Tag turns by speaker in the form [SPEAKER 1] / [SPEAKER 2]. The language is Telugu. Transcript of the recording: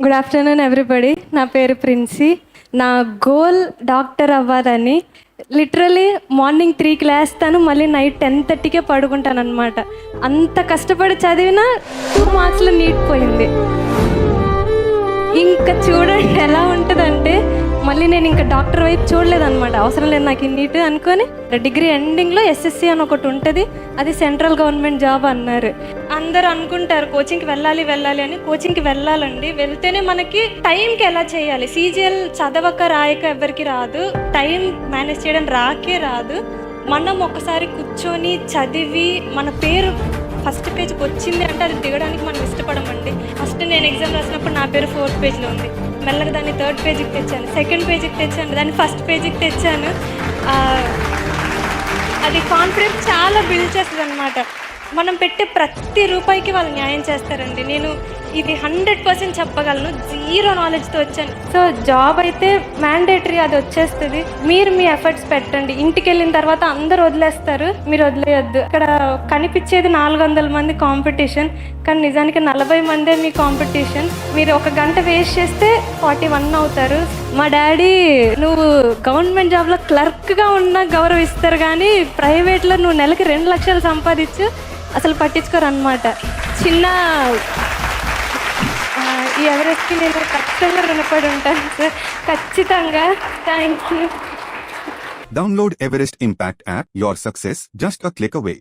[SPEAKER 1] Good afternoon everybody. నా పేరు ప్రిన్సీ. నా గోల్ డాక్టర్ అవ్వాలని. లిటరలీ మార్నింగ్ 3కి లేస్తాను, మళ్ళీ నైట్ 10:30కే పడుకుంటాను అనమాట. అంత కష్టపడి చదివినా 2 మార్క్స్లో నీట్ పోయింది. ఇంకా చూడండి ఎలా ఉంటుందంటే, మళ్ళీ నేను ఇంకా డాక్టర్ వైపు చూడలేదన్నమాట. అవసరం లేదు నాకు ఈ నీట్ అనుకొని డిగ్రీ ఎండింగ్లో ఎస్ఎస్సి అని ఒకటి ఉంటుంది, అది సెంట్రల్ గవర్నమెంట్ జాబ్ అన్నారు. అందరు అనుకుంటారు కోచింగ్కి వెళ్ళాలి అని. కోచింగ్కి వెళ్ళాలండి, వెళ్తేనే మనకి టైంకి ఎలా చేయాలి. సీజీఎల్ చదవక రాయక ఎవరికి రాదు, టైం మేనేజ్ చేయడం రాకే రాదు. మనం ఒకసారి కూర్చొని చదివి మన పేరు ఫస్ట్ పేజ్కి వచ్చింది అంటే అది దిగడానికి మనం ఇష్టపడమండి. ఫస్ట్ నేను ఎగ్జామ్ రాసినప్పుడు నా పేరు 4th పేజ్లో ఉంది. మెల్లగా దాన్ని 3rd పేజీకి తెచ్చాను, 2nd పేజీకి తెచ్చాను, దాన్ని 1st పేజీకి తెచ్చాను. అది కాన్ఫిడెన్స్ చాలా బిల్డ్ చేస్తుంది అనమాట. మనం పెట్టే ప్రతి రూపాయికి వాళ్ళు న్యాయం చేస్తారండి. నేను ఇది 100% చెప్పగలను, 0 నాలెడ్జ్తో వచ్చాను. సో జాబ్ అయితే మ్యాండేటరీ, అది వచ్చేస్తుంది. మీరు మీ ఎఫర్ట్స్ పెట్టండి. ఇంటికి వెళ్ళిన తర్వాత అందరు వదిలేస్తారు, మీరు వదిలేయొద్దు. ఇక్కడ కనిపించేది 400 మంది కాంపిటీషన్, కానీ నిజానికి 40 మందే మీ కాంపిటీషన్. మీరు 1 గంట వేస్ట్ చేస్తే 41 అవుతారు. మా డాడీ, నువ్వు గవర్నమెంట్ జాబ్లో క్లర్క్గా ఉన్నా గౌరవిస్తారు, కానీ ప్రైవేట్లో నువ్వు నెలకి 2 లక్షలు సంపాదించు, అసలు పట్టించుకోరు అనమాట. చిన్న ఈ ఎవరెస్ట్కి నేను ఖచ్చితంగా రుణపడి ఉంటాను సార్, ఖచ్చితంగా. Thank you.
[SPEAKER 2] Download Everest Impact app. Your success just a click away.